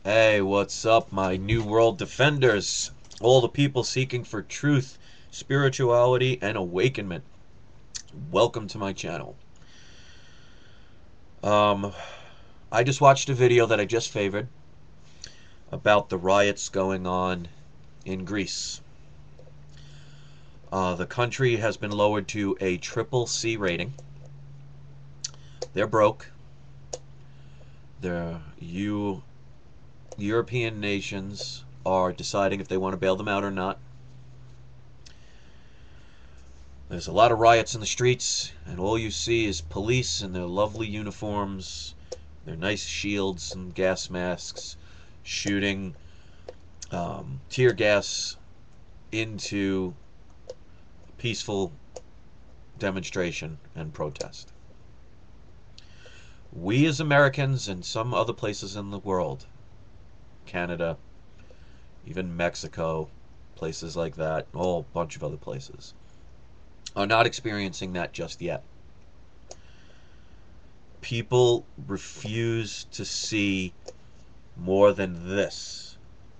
Hey, what's up, my New World defenders? All the people seeking for truth, spirituality, and awakenment. Welcome to my channel. Um, I just watched a video that I just favored about the riots going on in Greece. The country has been lowered to a triple C rating. They're broke. The European nations are deciding if they want to bail them out or not. There's a lot of riots in the streets, and all you see is police in their lovely uniforms, their nice shields and gas masks, shooting tear gas into peaceful demonstration and protest. We as Americans and some other places in the world, Canada, even Mexico, places like that, a whole bunch of other places, are not experiencing that just yet. People refuse to see more than this,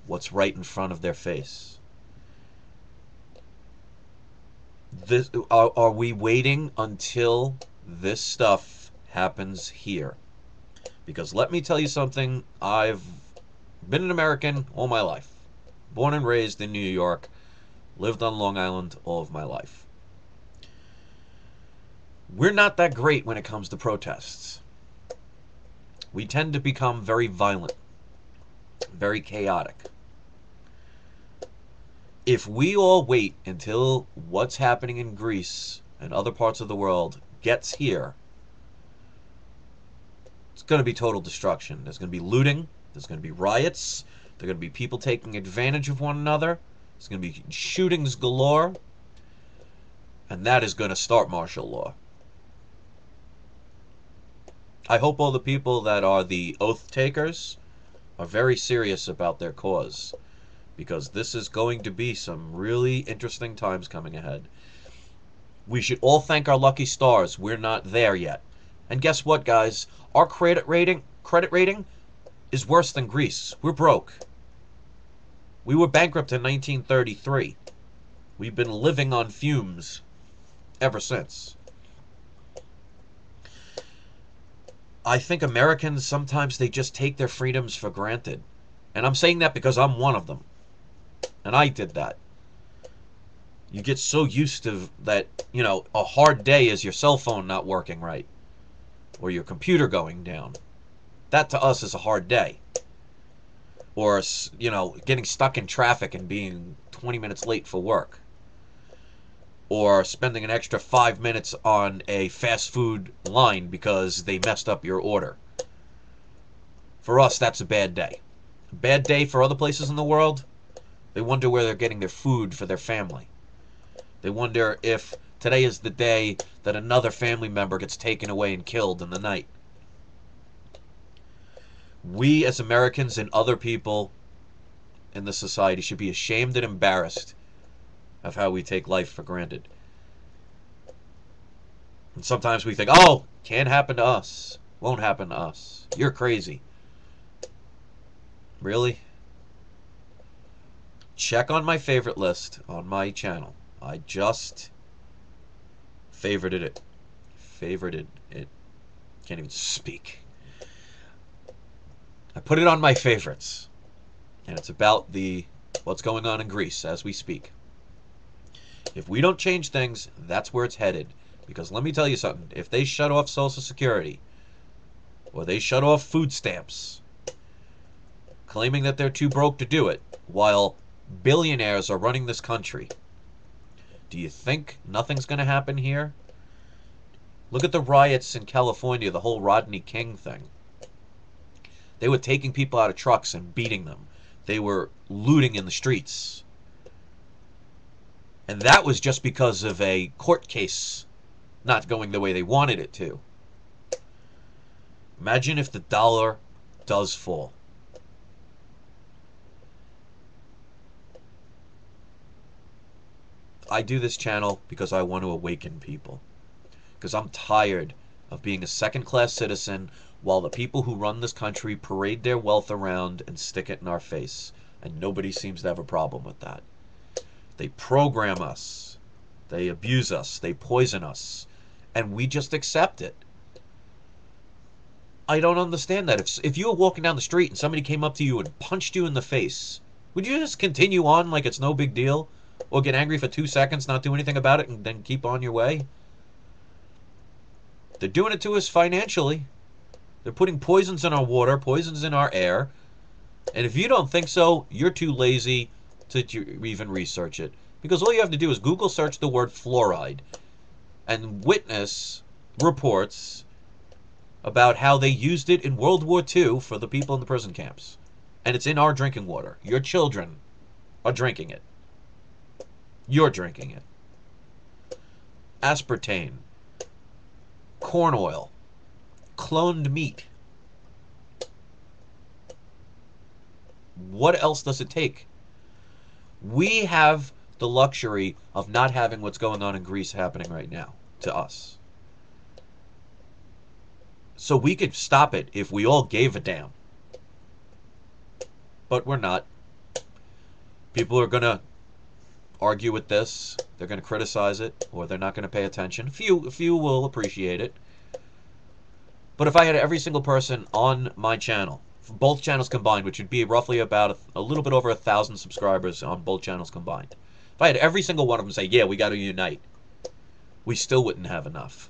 what's right in front of their face. Are we waiting until this stuff happens here? Because let me tell you something, I've been an American all my life. Born and raised in New York, lived on Long Island all of my life. We're not that great when it comes to protests. We tend to become very violent, very chaotic. If we all wait until what's happening in Greece and other parts of the world gets here, it's going to be total destruction. There's going to be looting. There's going to be riots. There's going to be people taking advantage of one another. There's going to be shootings galore. And that is going to start martial law. I hope all the people that are the oath takers are very serious about their cause, because this is going to be some really interesting times coming ahead. We should all thank our lucky stars. We're not there yet. And guess what, guys? Our credit rating is worse than Greece. We're broke. We were bankrupt in 1933. We've been living on fumes ever since. I think Americans, sometimes they just take their freedoms for granted. And I'm saying that because I'm one of them. And I did that. You get so used to that, a hard day is your cell phone not working right, or your computer going down. That to us is a hard day. Or, getting stuck in traffic and being 20 minutes late for work. Or spending an extra 5 minutes on a fast food line because they messed up your order. For us, that's a bad day. A bad day for other places in the world, they wonder where they're getting their food for their family. They wonder if today is the day that another family member gets taken away and killed in the night. We as Americans and other people in the society should be ashamed and embarrassed of how we take life for granted. And sometimes we think, oh, can't happen to us. Won't happen to us. You're crazy. Really? Check on my favorite list on my channel. I just favorited it. Favorited it. Can't even speak. I put it on my favorites. And it's about what's going on in Greece as we speak. If we don't change things, that's where it's headed. Because let me tell you something. If they shut off Social Security, or they shut off food stamps, claiming that they're too broke to do it, while billionaires are running this country, do you think nothing's going to happen here? Look at the riots in California, the whole Rodney King thing. They were taking people out of trucks and beating them. They were looting in the streets. And that was just because of a court case not going the way they wanted it to. Imagine if the dollar does fall. I do this channel because I want to awaken people. Because I'm tired of being a second-class citizen, while the people who run this country parade their wealth around and stick it in our face. And nobody seems to have a problem with that. They program us. They abuse us. They poison us. And we just accept it. I don't understand that. If you were walking down the street and somebody came up to you and punched you in the face, would you just continue on like it's no big deal? Or get angry for 2 seconds, not do anything about it, and then keep on your way? They're doing it to us financially. They're putting poisons in our water, poisons in our air. And if you don't think so, you're too lazy to even research it. Because all you have to do is Google search the word fluoride and witness reports about how they used it in World War II for the people in the prison camps. And it's in our drinking water. Your children are drinking it. You're drinking it. Aspartame, corn oil, cloned meat. What else does it take? We have the luxury of not having what's going on in Greece happening right now to us. So we could stop it if we all gave a damn. But we're not. People are going to argue with this. They're going to criticize it, or they're not going to pay attention. A few will appreciate it. But if I had every single person on my channel, both channels combined, which would be roughly about a little bit over 1,000 subscribers on both channels combined, if I had every single one of them say, yeah, we got to unite, we still wouldn't have enough.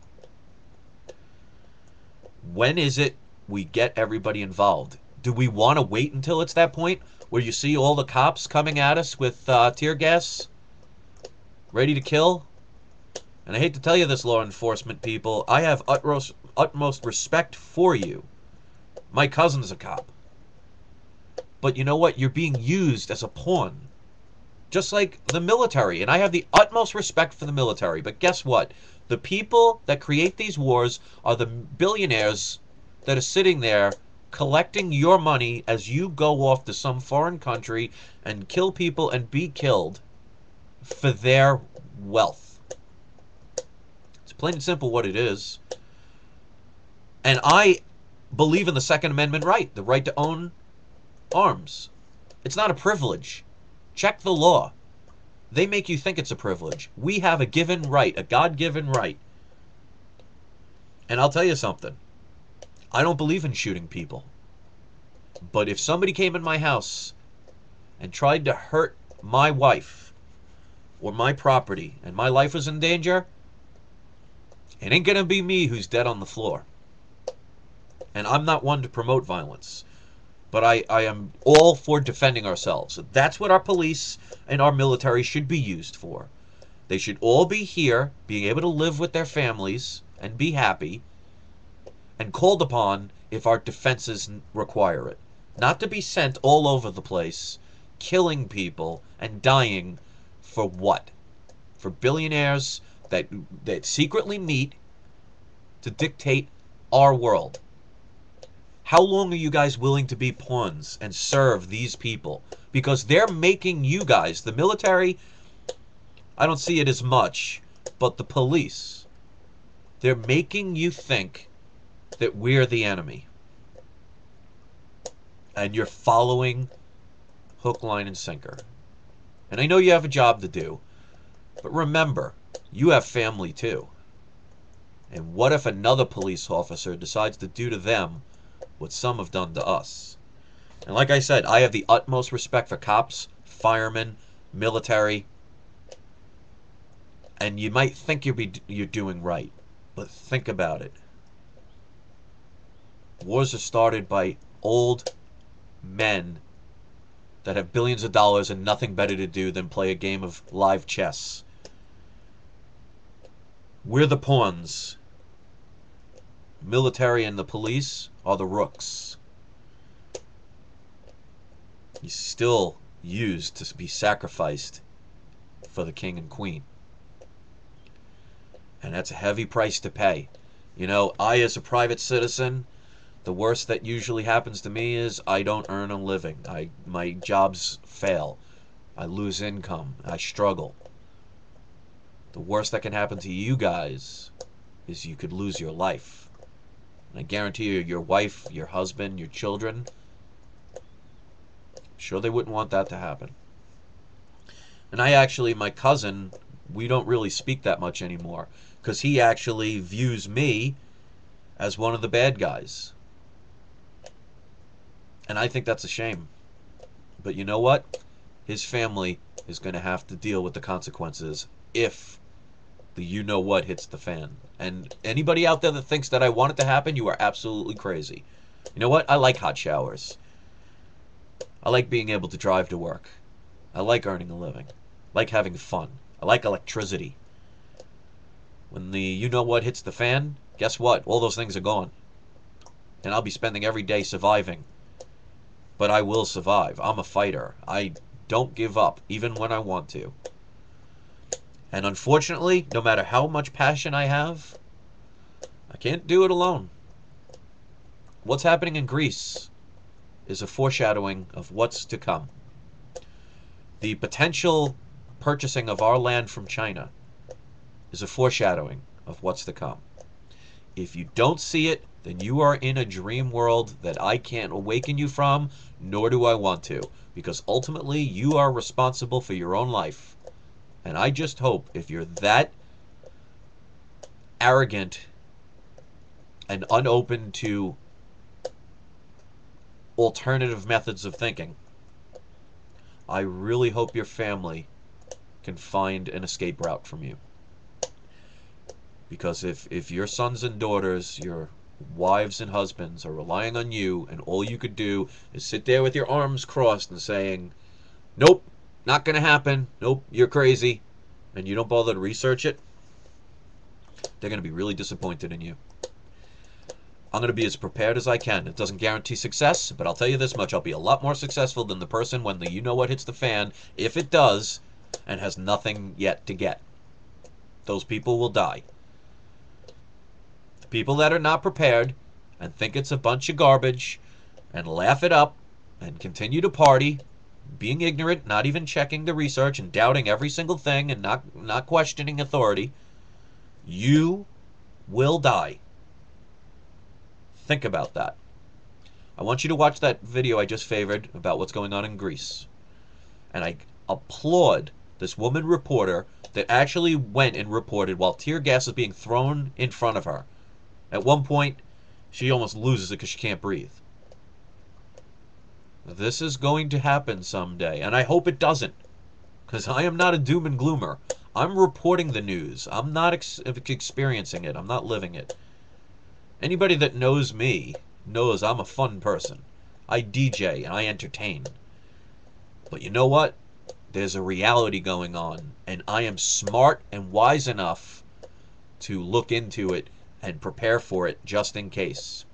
When is it we get everybody involved? Do we want to wait until it's that point where you see all the cops coming at us with tear gas, ready to kill? And I hate to tell you this, law enforcement people, I have utmost respect for you. My cousin's a cop. But you know what? You're being used as a pawn. Just like the military. And I have the utmost respect for the military. But guess what? The people that create these wars are the billionaires that are sitting there collecting your money as you go off to some foreign country and kill people and be killed for their wealth. It's plain and simple what it is. And I believe in the Second Amendment right, the right to own arms. It's not a privilege. Check the law. They make you think it's a privilege. We have a given right, a God-given right. And I'll tell you something. I don't believe in shooting people. But if somebody came in my house and tried to hurt my wife or my property and my life was in danger, it ain't going to be me who's dead on the floor. And I'm not one to promote violence. But I am all for defending ourselves. That's what our police and our military should be used for. They should all be here, being able to live with their families and be happy, and called upon if our defenses require it. Not to be sent all over the place, killing people and dying for what? For billionaires that secretly meet to dictate our world. How long are you guys willing to be pawns and serve these people? Because they're making you guys, the military, I don't see it as much, but the police, they're making you think that we're the enemy. And you're following hook, line, and sinker. And I know you have a job to do, but remember, you have family too. And what if another police officer decides to do to them what some have done to us? And like I said, I have the utmost respect for cops, firemen, military. And you might think you're doing right, but think about it. Wars are started by old men that have billions of dollars and nothing better to do than play a game of live chess. We're the pawns. Military and the police are the rooks. He's still used to be sacrificed for the king and queen. And that's a heavy price to pay. You know, I as a private citizen, the worst that usually happens to me is I don't earn a living. My jobs fail. I lose income. I struggle. The worst that can happen to you guys is you could lose your life. And I guarantee you, your wife, your husband, your children, sure they wouldn't want that to happen. And my cousin, we don't really speak that much anymore because he actually views me as one of the bad guys. And I think that's a shame. But you know what? His family is going to have to deal with the consequences if the you know what hits the fan. And anybody out there that thinks that I want it to happen, you are absolutely crazy. You know what? I like hot showers. I like being able to drive to work. I like earning a living. I like having fun. I like electricity. When the you know what hits the fan, guess what? All those things are gone. And I'll be spending every day surviving. But I will survive. I'm a fighter. I don't give up, even when I want to. And unfortunately, no matter how much passion I have, I can't do it alone. What's happening in Greece is a foreshadowing of what's to come. The potential purchasing of our land from China is a foreshadowing of what's to come. If you don't see it, then you are in a dream world that I can't awaken you from, nor do I want to, because ultimately you are responsible for your own life. And I just hope if you're that arrogant and unopen to alternative methods of thinking, I really hope your family can find an escape route from you. Because if your sons and daughters, your wives and husbands are relying on you, and all you could do is sit there with your arms crossed and saying, nope, not going to happen, nope, you're crazy, and you don't bother to research it, they're going to be really disappointed in you. I'm going to be as prepared as I can. It doesn't guarantee success, but I'll tell you this much. I'll be a lot more successful than the person when the you know what hits the fan, if it does, and has nothing yet to get. Those people will die. The people that are not prepared and think it's a bunch of garbage and laugh it up and continue to party, being ignorant, not even checking the research and doubting every single thing and not questioning authority, you will die. Think about that. I want you to watch that video I just favored about what's going on in Greece. And I applaud this woman reporter that actually went and reported while tear gas is being thrown in front of her. At one point, she almost loses it because she can't breathe. This is going to happen someday, and I hope it doesn't, because I am not a doom and gloomer. I'm reporting the news. I'm not experiencing it. I'm not living it. Anybody that knows me knows I'm a fun person. I DJ and I entertain. But you know what? There's a reality going on, and I am smart and wise enough to look into it and prepare for it just in case.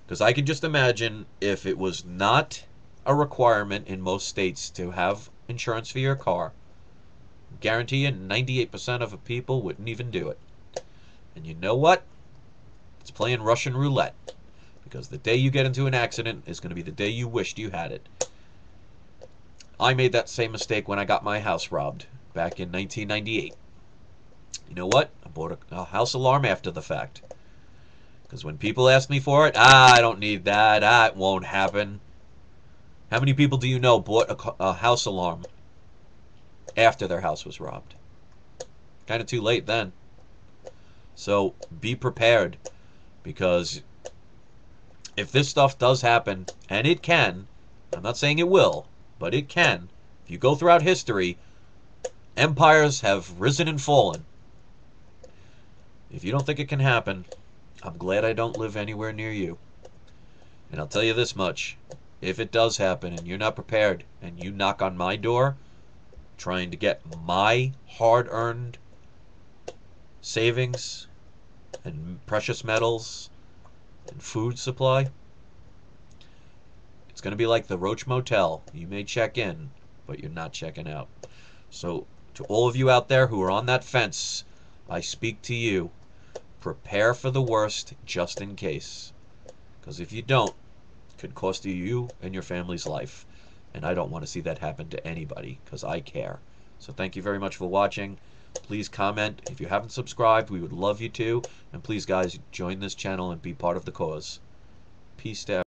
Because I can just imagine if it was not a requirement in most states to have insurance for your car, guarantee you 98% of the people wouldn't even do it. And you know what? It's playing Russian roulette. Because the day you get into an accident is going to be the day you wished you had it. I made that same mistake when I got my house robbed back in 1998. You know what? I bought a house alarm after the fact. Because when people ask me for it, I don't need that. It won't happen. How many people do you know bought a house alarm after their house was robbed? Kind of too late then. So be prepared. Because if this stuff does happen, and it can, I'm not saying it will, but it can. If you go throughout history, empires have risen and fallen. If you don't think it can happen, I'm glad I don't live anywhere near you. And I'll tell you this much. If it does happen and you're not prepared and you knock on my door trying to get my hard-earned savings and precious metals and food supply, it's going to be like the Roach Motel. You may check in, but you're not checking out. So to all of you out there who are on that fence, I speak to you. Prepare for the worst just in case. Because if you don't, it could cost you and your family's life. And I don't want to see that happen to anybody because I care. So thank you very much for watching. Please comment. If you haven't subscribed, we would love you to. And please, guys, join this channel and be part of the cause. Peace out.